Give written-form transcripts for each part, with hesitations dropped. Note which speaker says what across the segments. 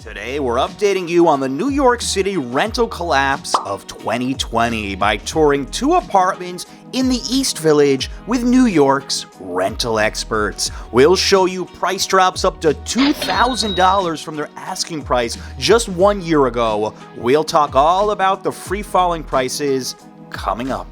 Speaker 1: Today, we're updating you on the New York City rental collapse of 2020 by touring 2 apartments in the East Village with New York's rental experts. We'll show you price drops up to $2,000 from their asking price just 1 year ago. We'll talk all about the free-falling prices coming up.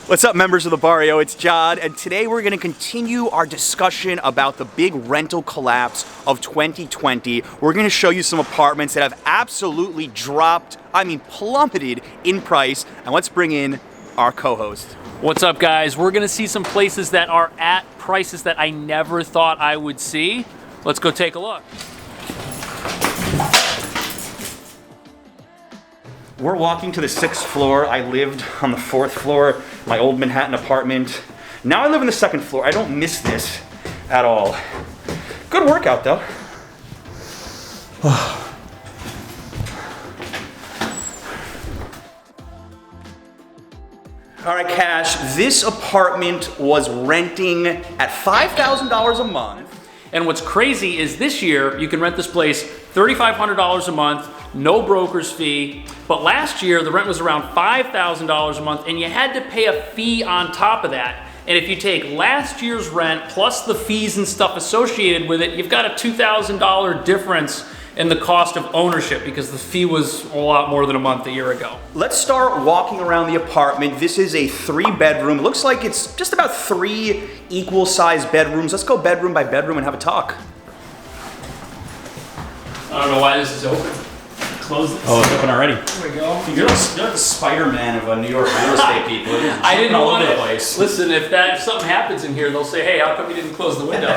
Speaker 1: What's up, members of the Barrio? It's Todd, and today we're going to continue our discussion about the big rental collapse of 2020. We're going to show you some apartments that have absolutely dropped, plummeted in price. And let's bring in our co-host.
Speaker 2: What's up, guys? We're going to see some places that are at prices that I never thought I would see. Let's go take a look.
Speaker 1: We're walking to the 6th floor. I lived on the 4th floor, my old Manhattan apartment. Now I live on the 2nd floor. I don't miss this at all. Good workout, though. All right, Cash, this apartment was renting at $5,000 a month.
Speaker 2: And what's crazy is this year, you can rent this place $3,500 a month, no broker's fee. But last year, the rent was around $5,000 a month, and you had to pay a fee on top of that. And if you take last year's rent plus the fees and stuff associated with it, you've got a $2,000 difference in the cost of ownership because the fee was a lot more than a month a year ago.
Speaker 1: Let's start walking around the apartment. This is a 3-bedroom. It looks like it's just about 3 equal-sized bedrooms. Let's go bedroom by bedroom and have a talk.
Speaker 2: I don't know why this is open. Close this.
Speaker 1: Oh, it's open already.
Speaker 2: There we go.
Speaker 1: You're the Spider-Man of New York real estate people.
Speaker 2: I didn't want to. Listen, if something happens in here, they'll say, "Hey, how come you didn't close the window?"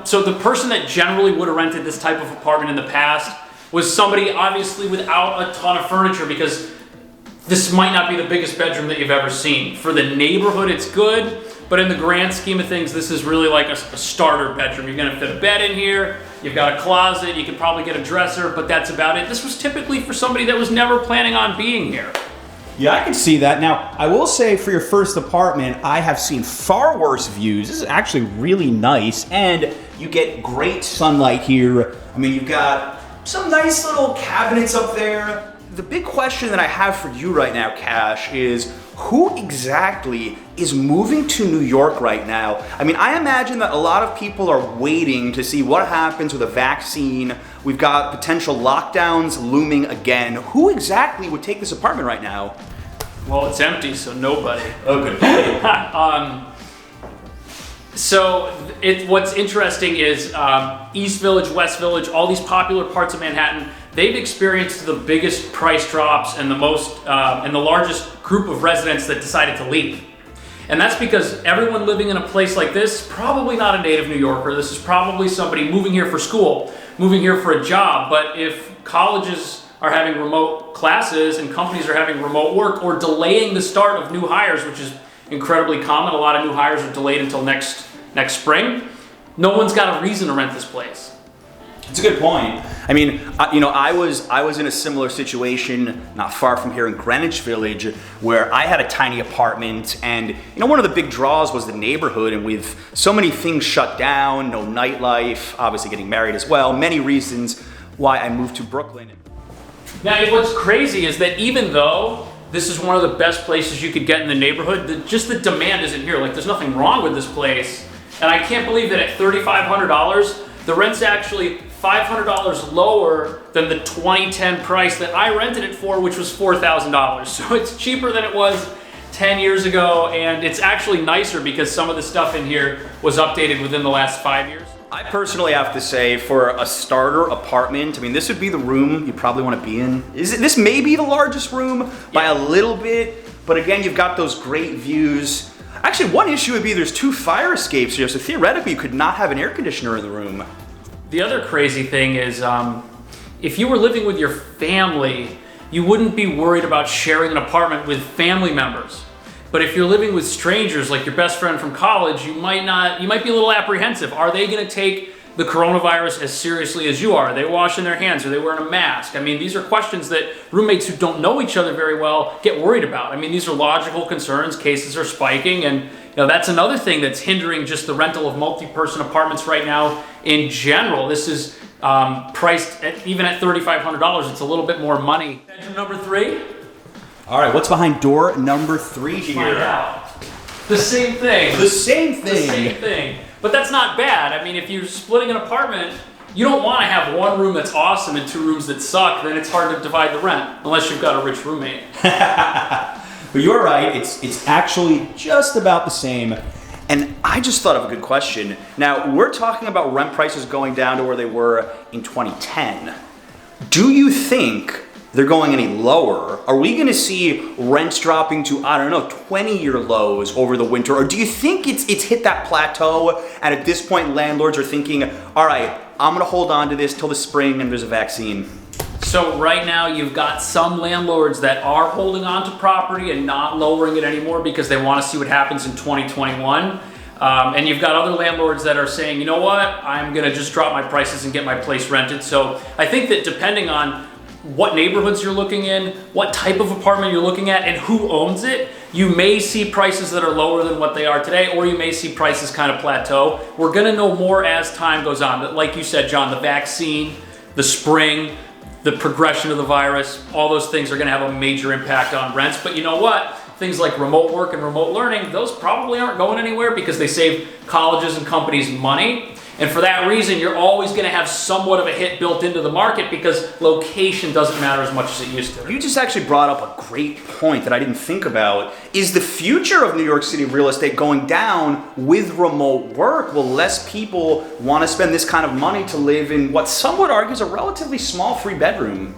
Speaker 2: So the person that generally would have rented this type of apartment in the past was somebody obviously without a ton of furniture, because this might not be the biggest bedroom that you've ever seen. For the neighborhood, it's good, but in the grand scheme of things, this is really like a starter bedroom. You're gonna fit a bed in here, you've got a closet, you can probably get a dresser, but that's about it. This was typically for somebody that was never planning on being here.
Speaker 1: Yeah, I can see that. Now, I will say for your first apartment, I have seen far worse views. This is actually really nice, and you get great sunlight here. You've got some nice little cabinets up there. The big question that I have for you right now, Cash, is who exactly is moving to New York right now? I imagine that a lot of people are waiting to see what happens with a vaccine. We've got potential lockdowns looming again. Who exactly would take this apartment right now?
Speaker 2: Well, it's empty, so nobody.
Speaker 1: Oh, good.
Speaker 2: What's interesting is East Village, West Village, all these popular parts of Manhattan, they've experienced the biggest price drops and the largest group of residents that decided to leave. And that's because everyone living in a place like this, probably not a native New Yorker. This is probably somebody moving here for school, moving here for a job. But if colleges are having remote classes and companies are having remote work or delaying the start of new hires, which is incredibly common, a lot of new hires are delayed until next spring, no one's got a reason to rent this place.
Speaker 1: It's a good point. I was in a similar situation not far from here in Greenwich Village, where I had a tiny apartment, and one of the big draws was the neighborhood, and with so many things shut down, no nightlife, obviously getting married as well, many reasons why I moved to Brooklyn.
Speaker 2: Now, what's crazy is that even though this is one of the best places you could get in the neighborhood, just the demand isn't here. There's nothing wrong with this place, and I can't believe that at $3,500, the rent's actually $500 lower than the 2010 price that I rented it for, which was $4,000. So it's cheaper than it was 10 years ago, and it's actually nicer because some of the stuff in here was updated within the last 5 years.
Speaker 1: I personally have to say, for a starter apartment, this would be the room you probably want to be in. This may be the largest room by a little bit, but again, you've got those great views. Actually, one issue would be there's 2 fire escapes here, so theoretically you could not have an air conditioner in the room.
Speaker 2: The other crazy thing is, if you were living with your family, you wouldn't be worried about sharing an apartment with family members. But if you're living with strangers, like your best friend from college, you might be a little apprehensive. Are they gonna take the coronavirus as seriously as you are? Are they washing their hands? Are they wearing a mask? These are questions that roommates who don't know each other very well get worried about. These are logical concerns. Cases are spiking, and that's another thing that's hindering just the rental of multi-person apartments right now in general. This is priced even at $3,500, it's a little bit more money. Bedroom number 3.
Speaker 1: All right, what's behind door number 3 here?
Speaker 2: Find out. The same thing.
Speaker 1: The same thing.
Speaker 2: The same thing. But that's not bad. I mean, if you're splitting an apartment, you don't want to have one room that's awesome and 2 rooms that suck. Then it's hard to divide the rent, unless you've got a rich roommate.
Speaker 1: But you're right, it's actually just about the same. And I just thought of a good question. Now, we're talking about rent prices going down to where they were in 2010. Do you think they're going any lower? Are we gonna see rents dropping to, I don't know, 20-year lows over the winter? Or do you think it's hit that plateau, and at this point landlords are thinking, all right, I'm gonna hold on to this till the spring and there's a vaccine?
Speaker 2: So right now you've got some landlords that are holding on to property and not lowering it anymore because they want to see what happens in 2021. And you've got other landlords that are saying, you know what, I'm gonna just drop my prices and get my place rented. So I think that depending on what neighborhoods you're looking in, what type of apartment you're looking at, and who owns it, you may see prices that are lower than what they are today, or you may see prices kind of plateau. We're gonna know more as time goes on. But like you said, John, the vaccine, the spring, the progression of the virus, all those things are gonna have a major impact on rents. But you know what? Things like remote work and remote learning, those probably aren't going anywhere because they save colleges and companies money. And for that reason, you're always gonna have somewhat of a hit built into the market because location doesn't matter as much as it used to.
Speaker 1: You just actually brought up a great point that I didn't think about. Is the future of New York City real estate going down with remote work? Will less people want to spend this kind of money to live in what some would argue is a relatively small 3-bedroom?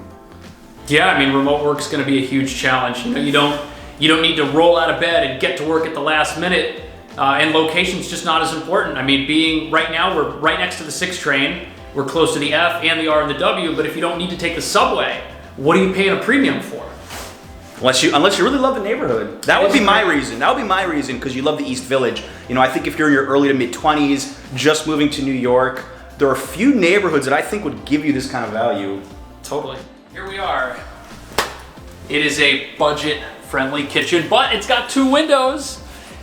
Speaker 2: Yeah, I mean, remote work's gonna be a huge challenge. You know, you don't need to roll out of bed and get to work at the last minute. And location's just not as important. I mean, right now, we're right next to the 6 train. We're close to the F and the R and the W, but if you don't need to take the subway, what are you paying a premium for?
Speaker 1: Unless you really love the neighborhood. That would be my reason. That would be my reason, because you love the East Village. You know, I think if you're in your early to mid 20s, just moving to New York, there are a few neighborhoods that I think would give you this kind of value.
Speaker 2: Totally. Here we are. It is a budget-friendly kitchen, but it's got 2 windows.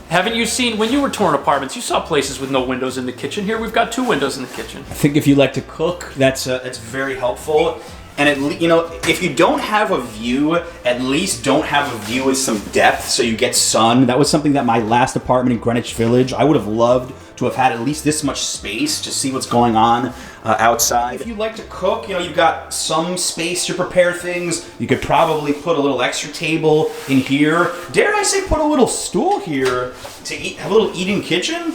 Speaker 2: Haven't you seen, when you were touring apartments, you saw places with no windows in the kitchen. Here we've got 2 windows in the kitchen.
Speaker 1: I think if you like to cook, that's very helpful. And you know, if you don't have a view, at least don't have a view with some depth so you get sun. That was something that my last apartment in Greenwich Village, I would have loved to have had at least this much space to see what's going on outside. If you like to cook, you know, you've got some space to prepare things. You could probably put a little extra table in here. Dare I say put a little stool here to have a little eating kitchen?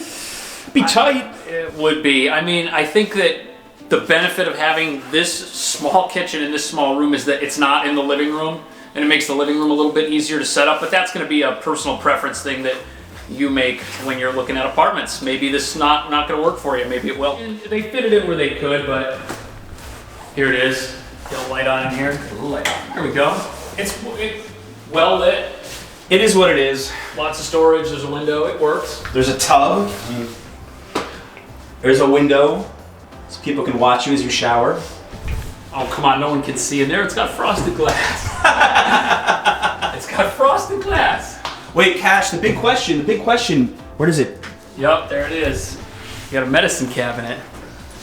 Speaker 1: Be tight.
Speaker 2: It would be. I mean, I think that the benefit of having this small kitchen in this small room is that it's not in the living room, and it makes the living room a little bit easier to set up, but that's gonna be a personal preference thing that you make when you're looking at apartments. Maybe this is not gonna work for you, maybe it will. And they fit it in where they could, but here it is. Get a light on in here. Get a little light on. Here we go. It's well lit.
Speaker 1: It is what it is.
Speaker 2: Lots of storage, there's a window, it works.
Speaker 1: There's a tub. There's a window, so people can watch you as you shower.
Speaker 2: Oh, come on, no one can see in there. It's got frosted glass. It's got frosted glass.
Speaker 1: Wait, Cash, the big question, where is it?
Speaker 2: Yep, there it is. You got a medicine cabinet.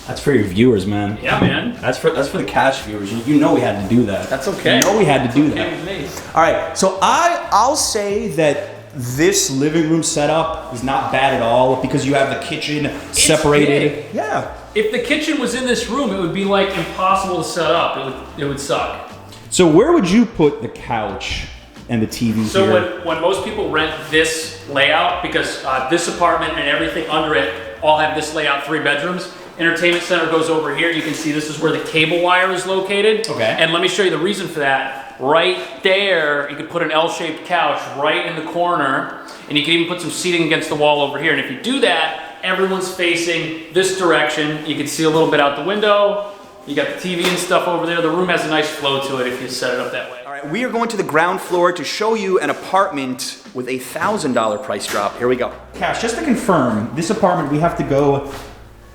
Speaker 1: That's for your viewers, man.
Speaker 2: Yeah, man.
Speaker 1: That's for the Cash viewers. You know we had to do that.
Speaker 2: That's okay.
Speaker 1: You know we had to do
Speaker 2: okay
Speaker 1: that.
Speaker 2: with me.
Speaker 1: All right, so I'll say that this living room setup is not bad at all because you have the kitchen separated.
Speaker 2: Big.
Speaker 1: Yeah.
Speaker 2: If the kitchen was in this room, it would be like impossible to set up. It would suck.
Speaker 1: So where would you put the couch and the TV here?
Speaker 2: So when most people rent this layout, because this apartment and everything under it all have this layout, 3 bedrooms, entertainment center goes over here. You can see this is where the cable wire is located.
Speaker 1: Okay.
Speaker 2: And let me show you the reason for that. Right there, you could put an L-shaped couch right in the corner, and you can even put some seating against the wall over here. And if you do that, everyone's facing this direction. You can see a little bit out the window. You got the TV and stuff over there. The room has a nice flow to it if you set it up that way.
Speaker 1: All right, we are going to the ground floor to show you an apartment with a $1,000 price drop. Here we go. Cash, just to confirm, this apartment, we have to go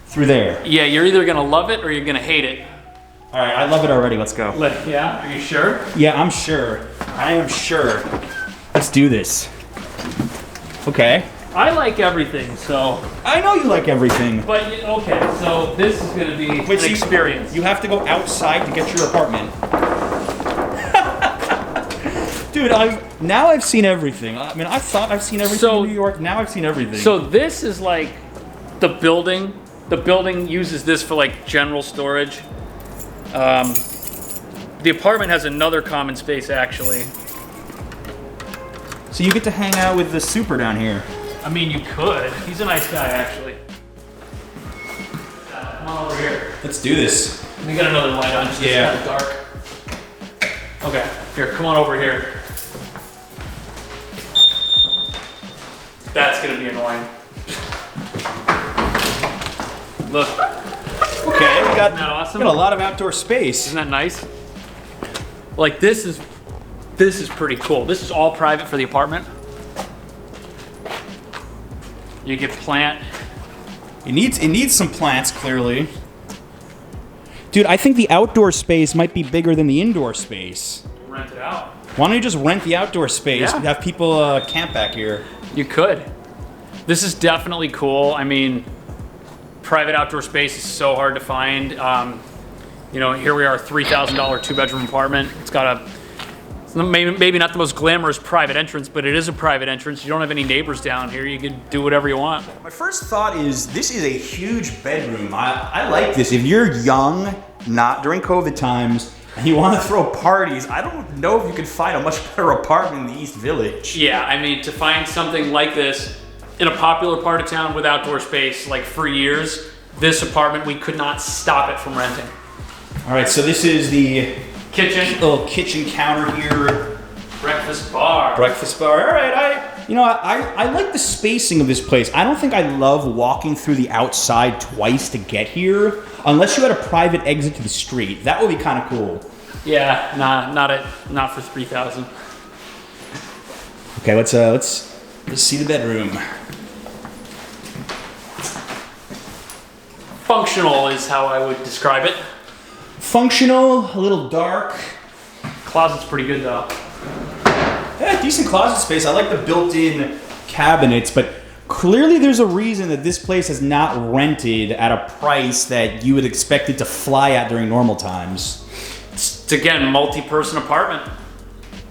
Speaker 1: through there.
Speaker 2: Yeah, you're either gonna love it or you're gonna hate it.
Speaker 1: All right, I love it already. Let's go.
Speaker 2: Yeah, are you sure?
Speaker 1: Yeah, I'm sure. I am sure. Let's do this. Okay.
Speaker 2: I like everything, so.
Speaker 1: I know you like everything.
Speaker 2: But, okay, so this is gonna be an experience.
Speaker 1: You have to go outside to get to your apartment. Dude, I've seen everything. I mean, I thought I've seen everything in New York. Now I've seen everything.
Speaker 2: So this is like the building. The building uses this for like general storage. The apartment has another common space actually.
Speaker 1: So you get to hang out with the super down here.
Speaker 2: I mean, you could. He's a nice guy actually. Come on over here.
Speaker 1: Let's do this.
Speaker 2: Let me get another light on. It's kind of dark. Okay, here, come on over here. That's gonna be annoying. Look.
Speaker 1: Okay, we got,
Speaker 2: awesome?
Speaker 1: got a lot of outdoor space.
Speaker 2: Isn't that nice? Like this is pretty cool. This is all private for the apartment. You get plant.
Speaker 1: It needs some plants, clearly. Dude, I think the outdoor space might be bigger than the indoor space.
Speaker 2: Rent it out.
Speaker 1: Why don't you just rent the outdoor space?
Speaker 2: Yeah.
Speaker 1: Have people camp back here.
Speaker 2: You could. This is definitely cool. I mean, private outdoor space is so hard to find. You know, here we are, $3,000 two-bedroom apartment. It's got maybe not the most glamorous private entrance, but it is a private entrance. You don't have any neighbors down here. You can do whatever you want.
Speaker 1: My first thought is this is a huge bedroom. I like this. If you're young, not during COVID times, and you want to throw parties, I don't know if you could find a much better apartment in the East Village.
Speaker 2: Yeah, I mean, to find something like this in a popular part of town with outdoor space, like for years, this apartment, we could not stop it from renting.
Speaker 1: All right, so this is the
Speaker 2: kitchen.
Speaker 1: Little kitchen counter here.
Speaker 2: Breakfast bar.
Speaker 1: Breakfast bar. All right, I like the spacing of this place. I don't think I love walking through the outside twice to get here, unless you had a private exit to the street. That would be kind of cool.
Speaker 2: Yeah, not for 3,000.
Speaker 1: Okay, let's see the bedroom.
Speaker 2: Functional is how I would describe it.
Speaker 1: Functional, a little dark.
Speaker 2: Closet's pretty good though.
Speaker 1: Yeah, decent closet space. I like the built-in cabinets, but clearly there's a reason that this place is not rented at a price that you would expect it to fly at during normal times.
Speaker 2: It's again, multi-person apartment.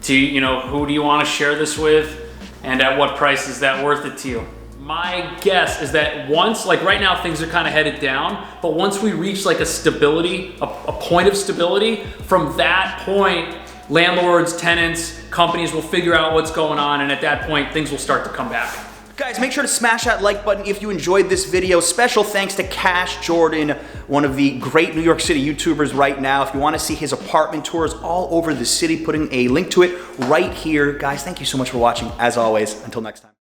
Speaker 2: Who do you want to share this with? And at what price is that worth it to you? My guess is that once, like right now things are kind of headed down, but once we reach like a stability, a point of stability, from that point, landlords, tenants, companies will figure out what's going on, and at that point, things will start to come back.
Speaker 1: Guys, make sure to smash that like button if you enjoyed this video. Special thanks to Cash Jordan, one of the great New York City YouTubers right now. If you want to see his apartment tours all over the city, putting a link to it right here. Guys, thank you so much for watching. As always, until next time.